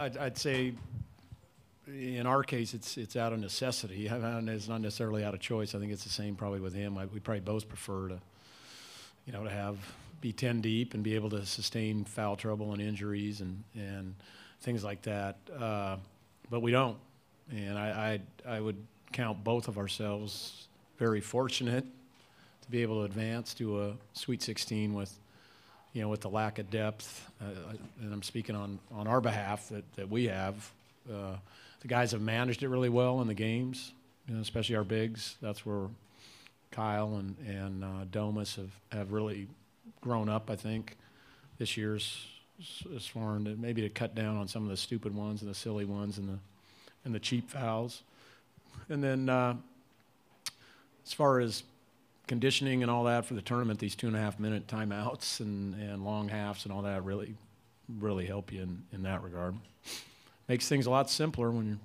I'd say in our case, it's out of necessity. It's not necessarily out of choice. I think it's the same probably with him. We probably both prefer to, to be 10 deep and be able to sustain foul trouble and injuries and things like that. But we don't. And I would count both of ourselves very fortunate to be able to advance to a Sweet 16 with the lack of depth. And I'm speaking on our behalf that we have. The guys have managed it really well in the games, especially our bigs. That's where Kyle and Domus have really grown up, I think, this year's as far as maybe to cut down on some of the stupid ones and the silly ones and the cheap fouls. And then as far as conditioning and all that for the tournament, these 2.5-minute timeouts and long halves and all that really, really help you in that regard. Makes things a lot simpler when you're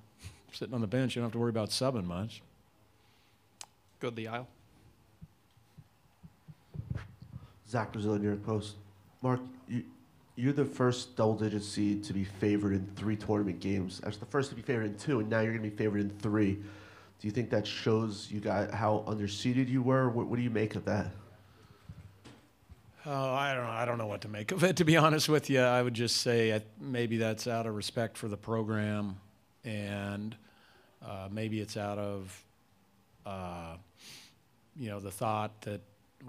sitting on the bench. You don't have to worry about subbing much. Go to the aisle. Zach Brazil, New York Post. Mark, you're the first double-digit seed to be favored in 3 tournament games. That's the first to be favored in 2, and now you're going to be favored in 3. Do you think that shows you got how underseeded you were? What do you make of that? Oh, I don't know what to make of it, to be honest with you. I would just say maybe that's out of respect for the program, and maybe it's out of, the thought that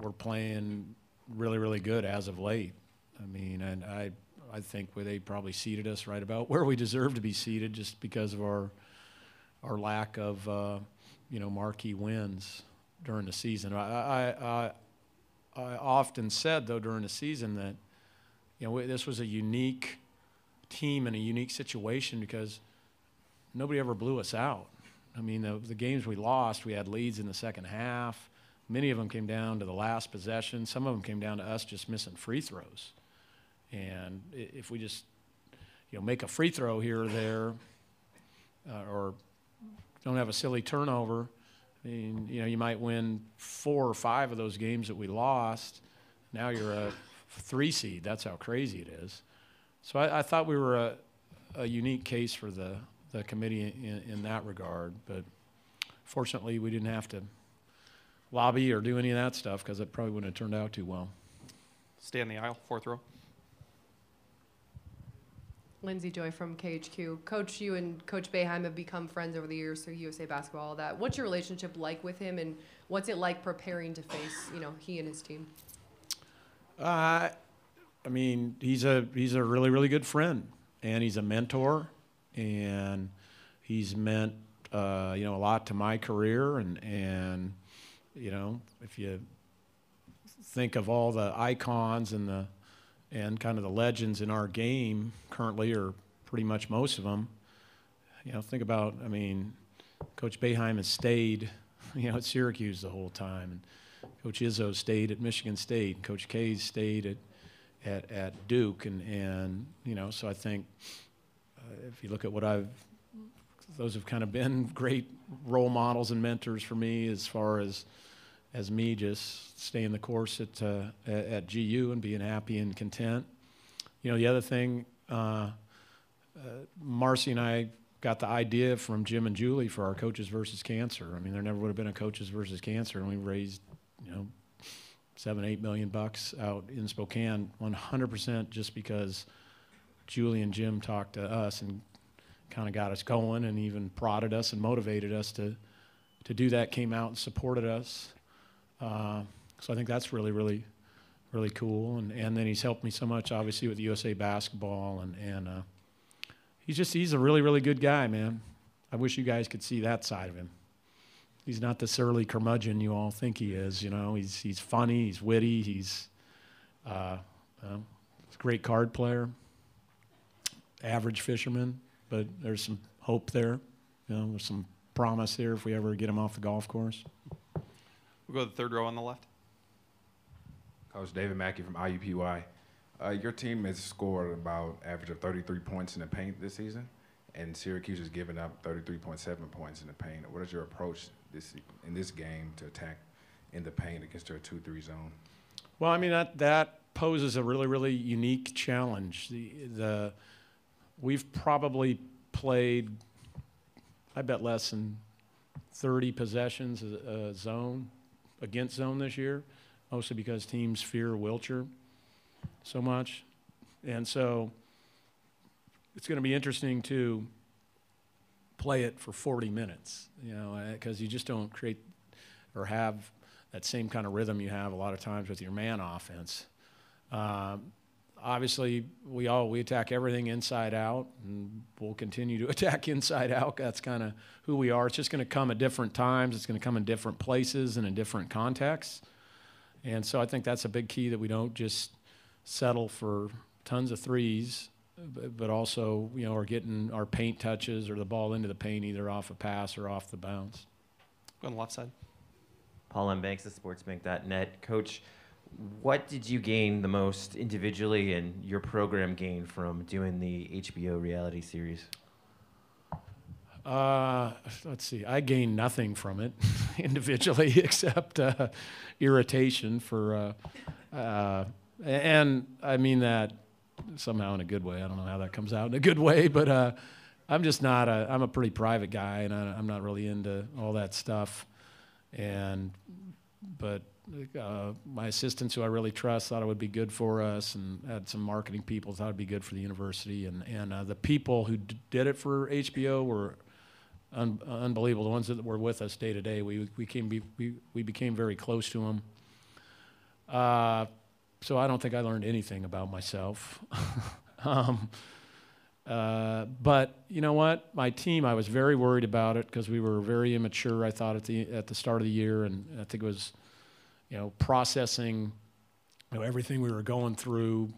we're playing really, really good as of late. I mean, and I think they probably seeded us right about where we deserve to be seated just because of our lack of, marquee wins during the season. I often said, though, during the season that, this was a unique team and a unique situation because nobody ever blew us out. I mean, the games we lost, we had leads in the second half. Many of them came down to the last possession. Some of them came down to us just missing free throws. And if we just, make a free throw here or there or don't have a silly turnover, I mean, you might win 4 or 5 of those games that we lost. Now you're a 3 seed. That's how crazy it is. So I thought we were a unique case for the committee in that regard. But fortunately, we didn't have to lobby or do any of that stuff because it probably wouldn't have turned out too well. Stay in the aisle, 4th row. Lindsay Joy from KHQ. Coach, you and Coach Boeheim have become friends over the years through USA Basketball, all that. What's your relationship like with him, and what's it like preparing to face, he and his team? I mean, he's a really, really good friend, and he's a mentor, and he's meant, a lot to my career, and if you think of all the icons and kind of the legends in our game currently, or pretty much most of them, think about, Coach Boeheim has stayed, at Syracuse the whole time, and Coach Izzo stayed at Michigan State, and Coach K's stayed at Duke, and so I think if you look at those have kind of been great role models and mentors for me as far as me just staying the course at GU and being happy and content. The other thing, Marcy and I got the idea from Jim and Julie for our Coaches versus Cancer. I mean, there never would have been a Coaches versus Cancer, and we raised, $7-8 million out in Spokane, 100% just because Julie and Jim talked to us and kind of got us going and even prodded us and motivated us to do that, came out and supported us. So I think that's really, really, really cool. And then he's helped me so much, obviously, with USA Basketball. And he's a really, really good guy, man. I wish you guys could see that side of him. He's not the surly curmudgeon you all think he is. He's funny, he's witty, he's a great card player, average fisherman, but there's some hope there. There's some promise here if we ever get him off the golf course. We'll go to the 3rd row on the left. Coach David Mackey from IUPUI. Your team has scored about average of 33 points in the paint this season, and Syracuse has given up 33.7 points in the paint. What is your approach in this game to attack in the paint against their 2-3 zone? Well, that poses a really, really unique challenge. we've probably played, I bet, less than 30 possessions zone against zone this year, mostly because teams fear Wilcher so much. And so it's going to be interesting to play it for 40 minutes, because you just don't create or have that same kind of rhythm you have a lot of times with your man offense. Obviously, we attack everything inside out, and we'll continue to attack inside out. That's kind of who we are. It's just going to come at different times. It's going to come in different places and in different contexts. And so I think that's a big key, that we don't just settle for tons of threes, but also, are getting our paint touches or the ball into the paint either off a pass or off the bounce. Go on the left side. Paul M. Banks of sportsbank.net. Coach, what did you gain the most individually and your program gain from doing the HBO reality series? Let's see. I gained nothing from it individually except irritation for, and I mean that somehow in a good way. I don't know how that comes out in a good way, but I'm just not I'm a pretty private guy, and I'm not really into all that stuff. But my assistants, who I really trust, thought it would be good for us, and had some marketing people thought it'd be good for the university. And the people who did it for HBO were unbelievable. The ones that were with us day to day, we became very close to them. So I don't think I learned anything about myself. But you know what? My team, I was very worried about it because we were very immature, I thought, at the start of the year, and I think it was, processing everything we were going through,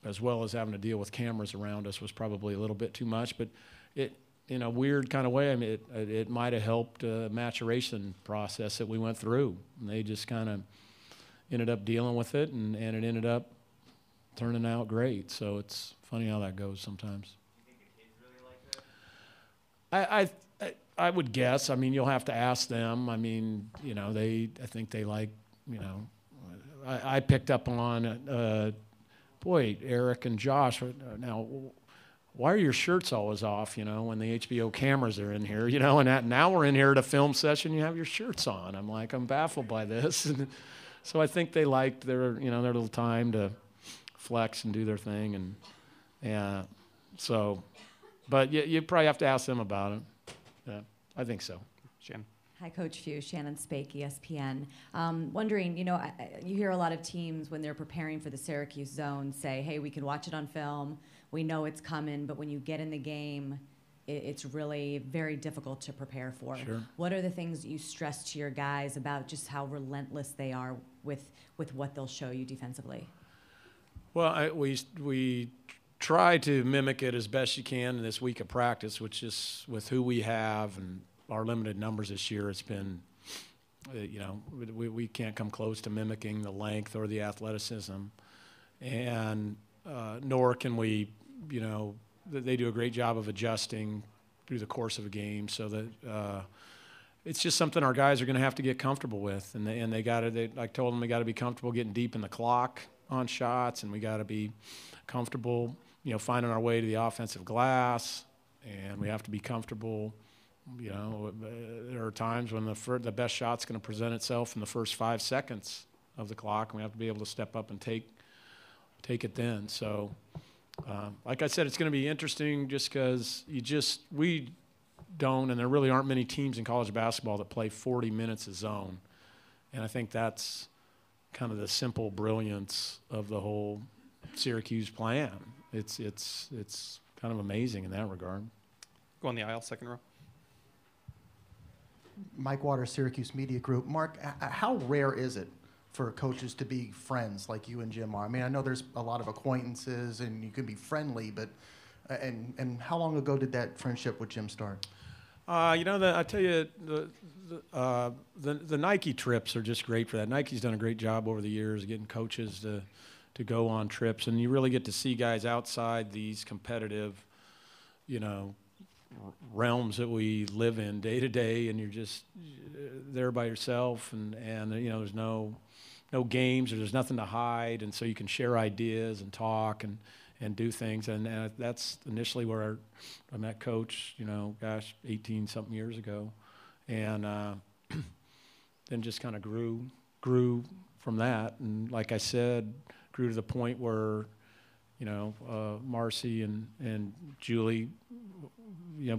as well as having to deal with cameras around us, was probably a little bit too much. But it, in a weird kind of way, I mean, it might have helped maturation process that we went through. And they just kind of ended up dealing with it, and it ended up turning out great. So it's funny how that goes sometimes. I would guess. I mean, you'll have to ask them. I mean, I think they like, I picked up on, boy, Eric and Josh, now, why are your shirts always off, when the HBO cameras are in here, and now we're in here at a film session, you have your shirts on. I'm like, I'm baffled by this. And so I think they liked their little time to flex and do their thing. And so, but you probably have to ask them about it. Yeah, I think so. Shannon. Hi, Coach Few. Shannon Spake, ESPN. Wondering, you hear a lot of teams when they're preparing for the Syracuse zone say, hey, we can watch it on film. We know it's coming, but when you get in the game, it's really very difficult to prepare for. Sure. What are the things that you stress to your guys about just how relentless they are with what they'll show you defensively? Well, we try to mimic it as best you can in this week of practice, which is with who we have and our limited numbers this year. It's been, we can't come close to mimicking the length or the athleticism, and nor can we, they do a great job of adjusting through the course of a game, so that it's just something our guys are going to have to get comfortable with, and I told them they got to be comfortable getting deep in the clock on shots, and we got to be comfortable, finding our way to the offensive glass, and we have to be comfortable. There are times when the best shot's going to present itself in the first 5 seconds of the clock, and we have to be able to step up and take it then. So, like I said, it's going to be interesting just because we don't, and there really aren't many teams in college basketball that play 40 minutes of zone, and I think that's kind of the simple brilliance of the whole Syracuse plan. It's kind of amazing in that regard. Go on the aisle, second row. Mike Waters, Syracuse Media Group. Mark, how rare is it for coaches to be friends like you and Jim are? I mean, I know there's a lot of acquaintances and you can be friendly, but and how long ago did that friendship with Jim start? I tell you, the Nike trips are just great for that. Nike's done a great job over the years of getting coaches to go on trips, and you really get to see guys outside these competitive, realms that we live in day to day, and you're just there by yourself, and there's no games, or there's nothing to hide, and so you can share ideas and talk, and and do things. And that's initially where I met Coach, 18-something years ago. And then just kind of grew from that. And like I said, grew to the point where, Marcy and Julie,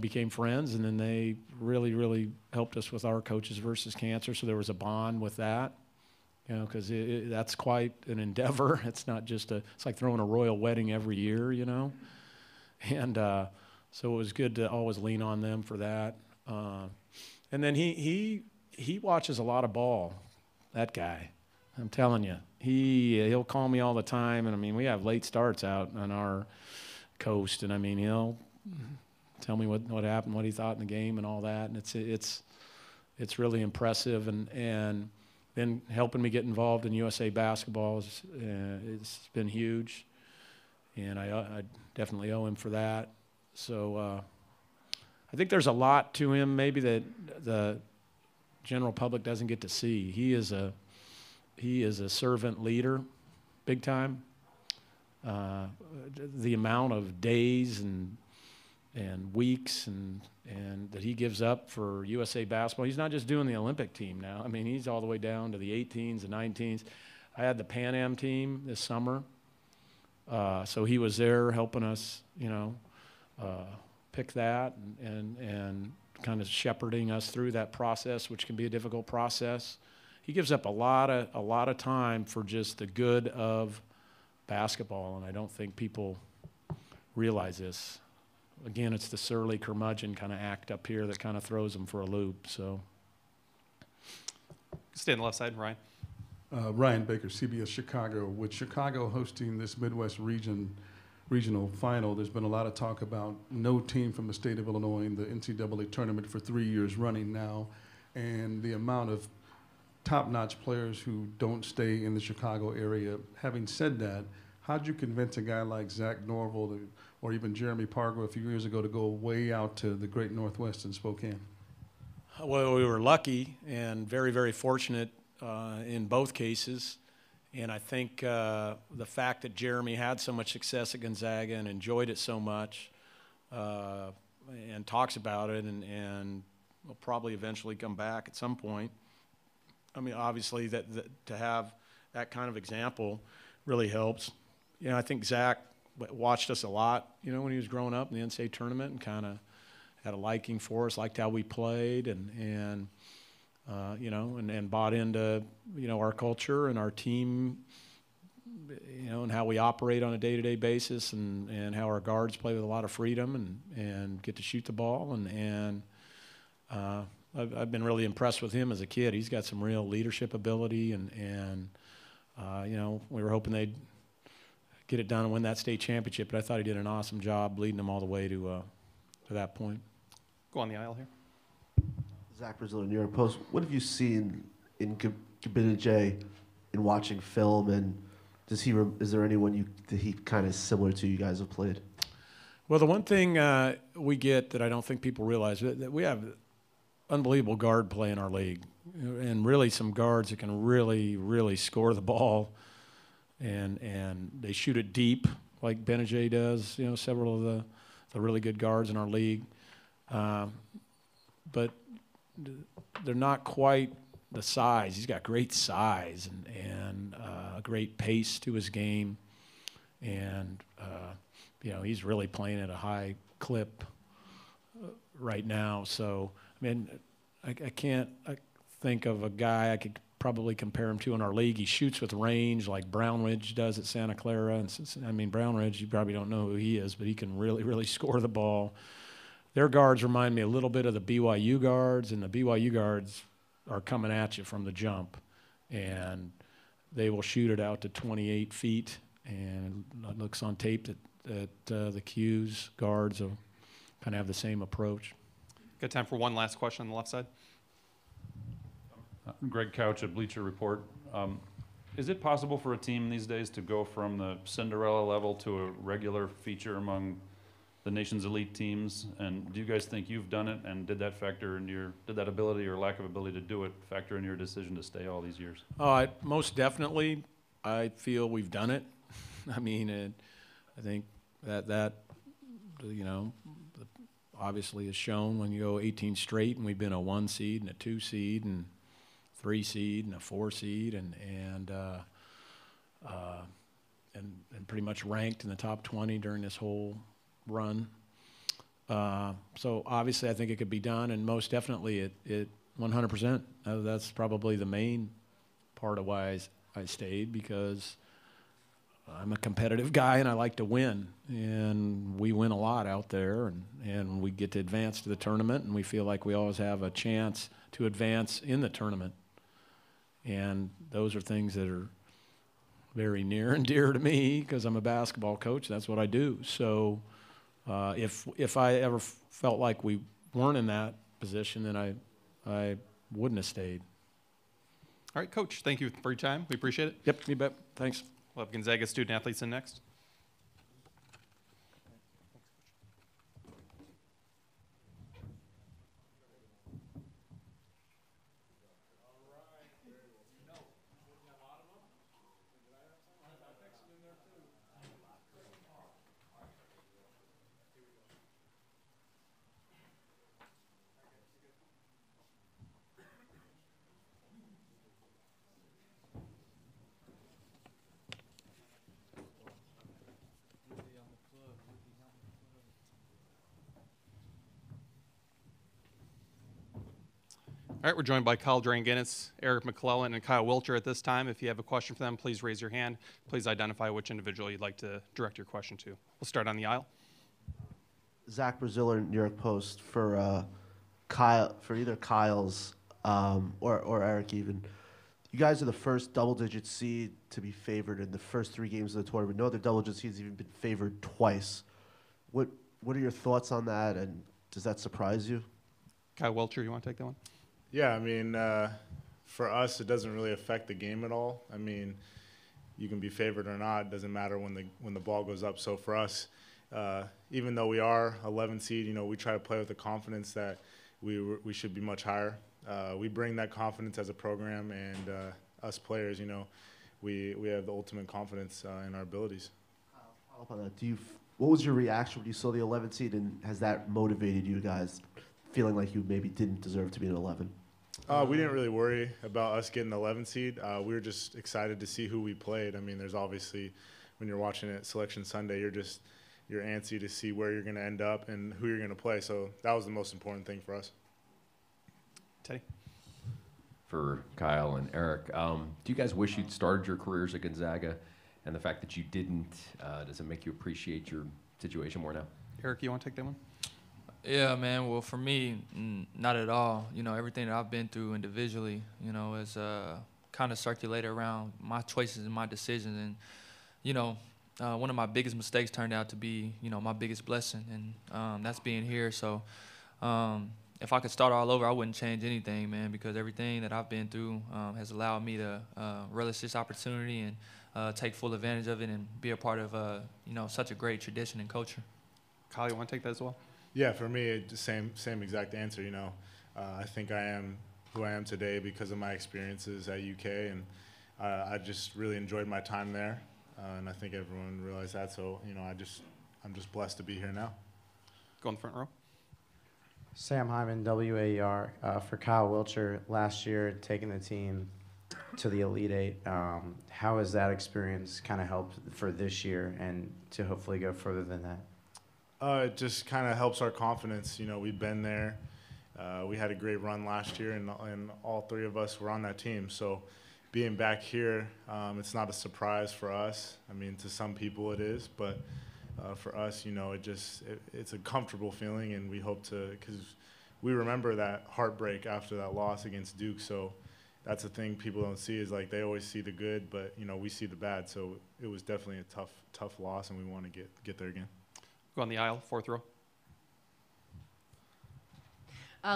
became friends. And then they really, really helped us with our Coaches versus Cancer. So there was a bond with that. Because that's quite an endeavor. It's not just it's like throwing a royal wedding every year, And so it was good to always lean on them for that. And then he watches a lot of ball, that guy. I'm telling you. He'll call me all the time. And, I mean, we have late starts out on our coast. And, I mean, he'll tell me what happened, what he thought in the game and all that. And it's really impressive. And then helping me get involved in USA basketball it's been huge, and I definitely owe him for that. So I think there's a lot to him maybe that the general public doesn't get to see. He is a servant leader, big time. The amount of days and weeks and that he gives up for USA basketball. He's not just doing the Olympic team now. I mean, he's all the way down to the 18s and 19s. I had the Pan Am team this summer. So he was there helping us, pick that and kind of shepherding us through that process, which can be a difficult process. He gives up a lot of time for just the good of basketball, and I don't think people realize this. Again, it's the surly curmudgeon kind of act up here that kind of throws them for a loop. So, Stay on the left side, Ryan. Ryan Baker, CBS Chicago. With Chicago hosting this Midwest regional final, there's been a lot of talk about no team from the state of Illinois in the NCAA tournament for 3 years running now, and the amount of top-notch players who don't stay in the Chicago area. Having said that, how'd you convince a guy like Zach Norville or even Jeremy Parker a few years ago to go way out to the great Northwest in Spokane? Well, we were lucky and very, very fortunate in both cases. And I think the fact that Jeremy had so much success at Gonzaga and enjoyed it so much and talks about it and will probably eventually come back at some point. I mean, obviously, that to have that kind of example really helps. I think Zach watched us a lot, when he was growing up in the NCAA tournament and kind of had a liking for us, liked how we played and bought into, our culture and our team, and how we operate on a day-to-day basis and how our guards play with a lot of freedom and get to shoot the ball. I've been really impressed with him as a kid. He's got some real leadership ability and we were hoping they'd get it done and win that state championship, but I thought he did an awesome job leading them all the way to that point. Go on the aisle here. Zach Brazil, New York Post. What have you seen in Kabinajay in watching film, and is there anyone that he kind of similar to you guys have played? Well, the one thing we get that I don't think people realize, that we have unbelievable guard play in our league, and really some guards that can really, really score the ball, and they shoot it deep like Benajay does. Several of the really good guards in our league, but they're not quite the size. He's got great size and great pace to his game, and he's really playing at a high clip right now. So I mean, I can't think of a guy I could probably compare him to in our league. He shoots with range like Brownridge does at Santa Clara. And Brownridge, you probably don't know who he is, but he can really, really score the ball. Their guards remind me a little bit of the BYU guards, and the BYU guards are coming at you from the jump, and they will shoot it out to 28 feet, and it looks on tape that the Q's guards will kind of have the same approach. Got time for one last question on the left side. Greg Couch at Bleacher Report. Is it possible for a team these days to go from the Cinderella level to a regular feature among the nation's elite teams? And do you guys think you've done it? And did that ability or lack of ability to do it factor in your decision to stay all these years? Most definitely, I feel we've done it. I mean, I think That you know, obviously is shown when you go 18 straight, and we've been a 1 seed and a 2 seed and 3 seed and a 4 seed and pretty much ranked in the top 20 during this whole run. So obviously I think it could be done, and most definitely it 100%. That's probably the main part of why I stayed, because I'm a competitive guy and I like to win, and we win a lot out there, and we get to advance to the tournament, and we feel like we always have a chance to advance in the tournament. And those are things that are very near and dear to me because I'm a basketball coach. That's what I do. So if I ever felt like we weren't in that position, then I wouldn't have stayed. All right, Coach, thank you for your time. We appreciate it. Yep, you bet. Thanks. We'll have Gonzaga student athletes in next. All right, we're joined by Kyle Dranginis, Eric McClellan, and Kyle Wilcher at this time. If you have a question for them, please raise your hand. Please identify which individual you'd like to direct your question to. We'll start on the aisle. Zach Braziller, New York Post, for Kyle, for either Kyle's or Eric even. You guys are the first double-digit seed to be favored in the first 3 games of the tournament. No other double-digit seeds have even been favored twice. What are your thoughts on that, and does that surprise you? Kyle Wilcher, you want to take that one? Yeah, I mean, for us, it doesn't really affect the game at all. I mean, you can be favored or not. It doesn't matter when the ball goes up. So for us, even though we are 11 seed, you know, we try to play with the confidence that we should be much higher. We bring that confidence as a program, and us players, you know, we have the ultimate confidence in our abilities. Follow up on that. What was your reaction when you saw the 11 seed, and has that motivated you guys, feeling like you maybe didn't deserve to be an 11? We didn't really worry about us getting the 11 seed. We were just excited to see who we played. I mean, there's obviously, when you're watching it Selection Sunday, you're antsy to see where you're going to end up and who you're going to play. So that was the most important thing for us. Teddy? For Kyle and Eric, do you guys wish you'd started your careers at Gonzaga? And the fact that you didn't, does it make you appreciate your situation more now? Eric, you want to take that one? Yeah, man. Well, for me, not at all. You know, everything that I've been through individually, you know, is kind of circulated around my choices and my decisions. And, you know, one of my biggest mistakes turned out to be, you know, my biggest blessing, and that's being here. So if I could start all over, I wouldn't change anything, man, because everything that I've been through has allowed me to relish this opportunity and take full advantage of it and be a part of, you know, such a great tradition and culture. Kyle, you want to take that as well? Yeah, for me, it's the same exact answer. You know, I think I am who I am today because of my experiences at UK, and I just really enjoyed my time there, and I think everyone realized that. So, you know, I'm just blessed to be here now. Go in the front row. Sam Hyman, WAER, for Kyle Wilcher. Last year, taking the team to the Elite Eight. How has that experience kind of helped for this year and to hopefully go further than that? It just kind of helps our confidence. You know, we've been there. We had a great run last year, and all 3 of us were on that team. So being back here, it's not a surprise for us. I mean, to some people it is, but for us, you know, it's a comfortable feeling, and we hope to, because we remember that heartbreak after that loss against Duke. So that's the thing people don't see, is like they always see the good, but, you know, we see the bad. So it was definitely a tough loss, and we want to get there again. Go on the aisle, 4th row.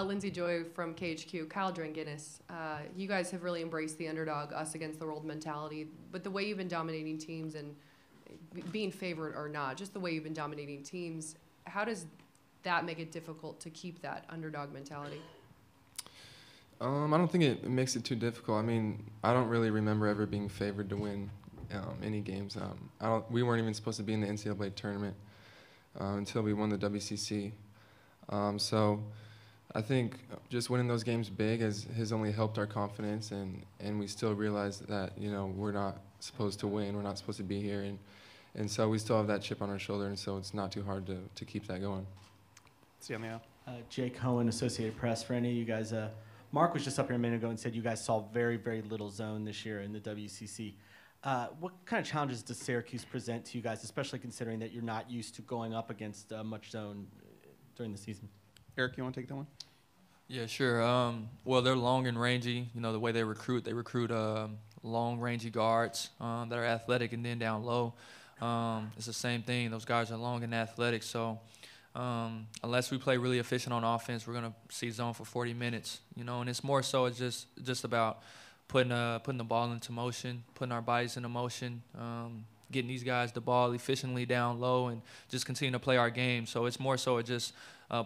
Lindsay Joy from KHQ. Kyle Dranginis. You guys have really embraced the underdog, us against the world mentality, but the way you've been dominating teams and being favored or not, just the way you've been dominating teams, how does that make it difficult to keep that underdog mentality? I don't think it makes it too difficult. I mean, I don't really remember ever being favored to win any games. We weren't even supposed to be in the NCAA tournament. until we won the WCC. So I think just winning those games big has only helped our confidence, and we still realize that, you know, we're not supposed to win, we're not supposed to be here, and so we still have that chip on our shoulder, and so it's not too hard to keep that going. See you on the aisle. Jake Cohen, Associated Press. For any of you guys, Mark was just up here a minute ago and said you guys saw very, very little zone this year in the WCC. What kind of challenges does Syracuse present to you guys, especially considering that you're not used to going up against much zone during the season? Eric, you want to take that one? Yeah, sure. Well, they're long and rangy. You know, the way they recruit long, rangy guards that are athletic, and then down low, it's the same thing. Those guys are long and athletic, so unless we play really efficient on offense, we're gonna see zone for 40 minutes. You know, and it's more so it's just about putting the ball into motion, putting our bodies into motion, getting these guys the ball efficiently down low, and just continue to play our game. So it's more so just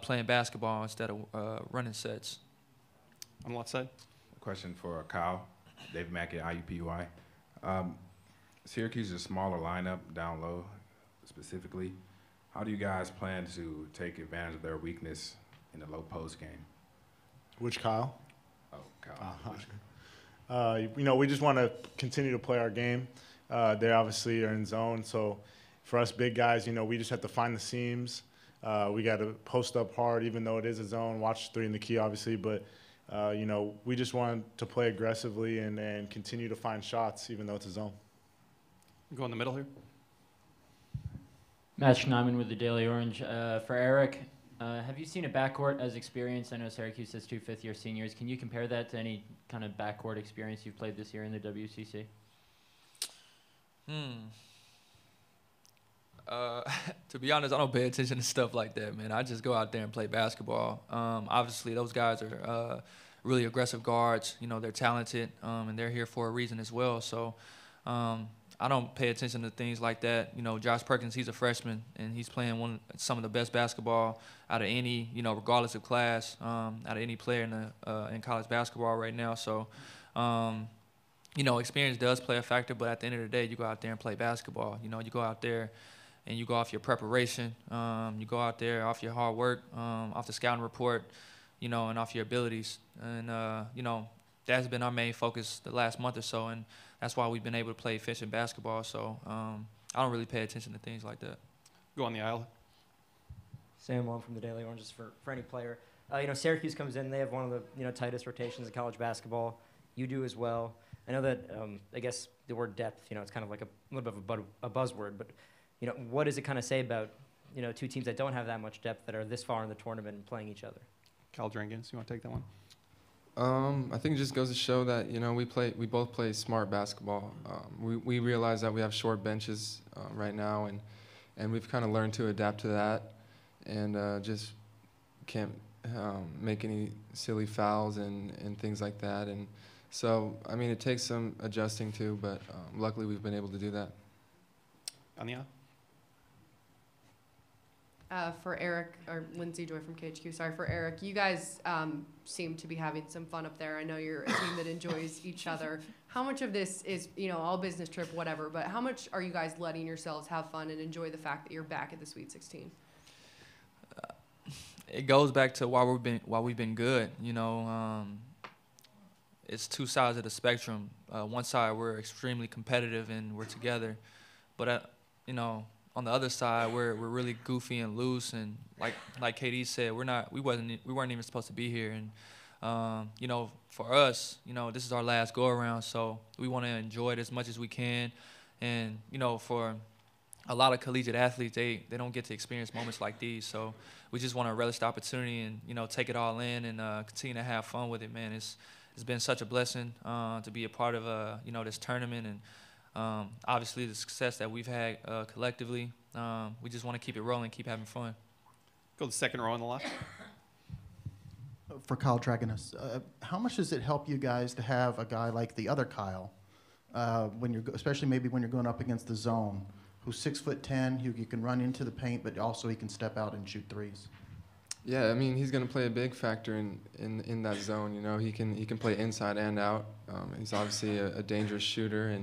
playing basketball instead of running sets. On the left side. A question for Kyle, David Mackey at IUPUI. Syracuse is a smaller lineup down low, specifically. How do you guys plan to take advantage of their weakness in the low post game? Which Kyle? Oh, Kyle. You know, we just want to continue to play our game. They obviously are in zone, so for us big guys, you know, we just have to find the seams. We got to post up hard, even though it is a zone. Watch 3 in the key, obviously, but you know, we just want to play aggressively and continue to find shots, even though it's a zone. Go in the middle here. Matt Schneemann with the Daily Orange. For Eric, have you seen a backcourt as experienced? I know Syracuse has 2 fifth-year seniors. Can you compare that to any kind of backcourt experience you've played this year in the WCC? To be honest, I don't pay attention to stuff like that, man. I just go out there and play basketball. Obviously, those guys are really aggressive guards. You know, they're talented, and they're here for a reason as well. So I don't pay attention to things like that. You know, Josh Perkins, he's a freshman, and he's playing some of the best basketball out of any, you know, regardless of class, out of any player in college basketball right now. So, you know, experience does play a factor, but at the end of the day, you go out there and play basketball. You know, you go out there and you go off your preparation. You go out there off your hard work, off the scouting report, you know, and off your abilities. And, you know, that's been our main focus the last month or so, and that's why we've been able to play efficient basketball. So I don't really pay attention to things like that. Go on the aisle. Sam Long from the Daily Orange, just for any player. You know, Syracuse comes in, they have one of the, you know, tightest rotations in college basketball. You do as well. I know that, I guess the word depth, you know, it's kind of like a little bit of a buzzword, but, you know, what does it kind of say about, you know, 2 teams that don't have that much depth that are this far in the tournament and playing each other? Cal Drangens, you want to take that one? I think it just goes to show that, you know, we both play smart basketball. We realize that we have short benches right now, and we've kind of learned to adapt to that, and just can't make any silly fouls and things like that. And so, I mean, it takes some adjusting to, but luckily we've been able to do that. On the aisle. For Eric, or Lindsay Joy from KHQ, sorry, for Eric, you guys seem to be having some fun up there. I know you're a team that enjoys each other. How much of this is, you know, all business trip, whatever, but how much are you guys letting yourselves have fun and enjoy the fact that you're back at the Sweet 16? It goes back to why we've been good. You know, it's 2 sides of the spectrum. One side, we're extremely competitive and we're together, but you know, on the other side, we're really goofy and loose, and like KD said, we weren't even supposed to be here. And you know, for us, you know, this is our last go around, so we want to enjoy it as much as we can. And you know, for a lot of collegiate athletes, they don't get to experience moments like these, so we just want to relish the opportunity and, you know, take it all in and continue to have fun with it, man. It's been such a blessing to be a part of you know, this tournament, and obviously the success that we've had collectively. We just want to keep it rolling, keep having fun. Go to the second row on the left. For Kyle Dragonis, how much does it help you guys to have a guy like the other Kyle, especially maybe when you're going up against the zone, who's 6'10", who you can run into the paint, but also he can step out and shoot threes? Yeah, I mean, he's going to play a big factor in that zone. You know, he can play inside and out. He's obviously a dangerous shooter,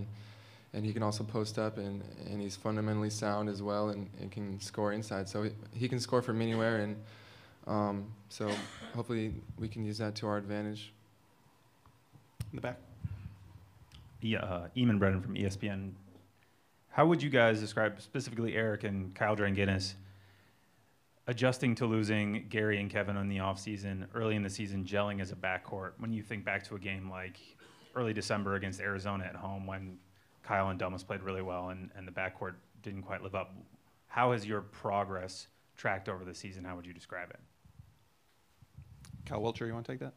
he can also post up, and he's fundamentally sound as well, and can score inside. So he can score from anywhere, and so hopefully we can use that to our advantage. In the back. Yeah, Eamon Brennan from ESPN. How would you guys describe, specifically Eric and Kyle Dranginis, adjusting to losing Gary and Kevin in the offseason, early in the season, gelling as a backcourt? When you think back to a game like early December against Arizona at home when Kyle and Domas played really well and the backcourt didn't quite live up, how has your progress tracked over the season? How would you describe it? Kyle Wilcher, you want to take that?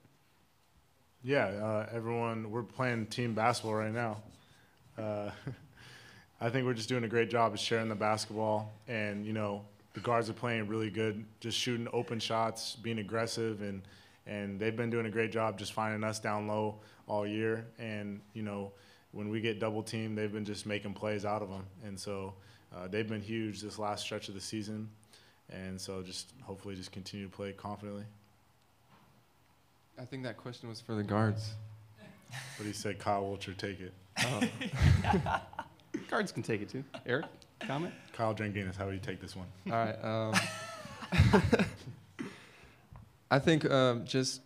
Yeah, everyone, we're playing team basketball right now. I think we're just doing a great job of sharing the basketball, and, you know, the guards are playing really good, just shooting open shots, being aggressive, and they've been doing a great job just finding us down low all year. And, you know, when we get double teamed, they've been just making plays out of them. And so they've been huge this last stretch of the season. And so just hopefully just continue to play confidently. I think that question was for the guards. But he said, Kyle Wilcher, take it. Oh. Guards can take it too. Eric, comment? Kyle Dranginis, how would you take this one? All right. I think just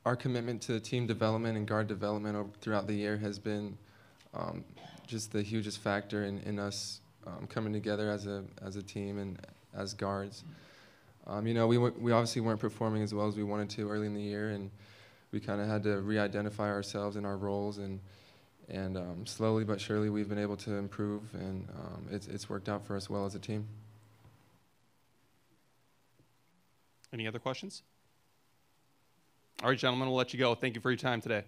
our commitment to team development and guard development throughout the year has been just the hugest factor in us coming together as a team and as guards. You know, we obviously weren't performing as well as we wanted to early in the year, and we kind of had to re-identify ourselves and our roles, and slowly but surely we've been able to improve, and it's worked out for us well as a team. Any other questions? All right, gentlemen, we'll let you go. Thank you for your time today.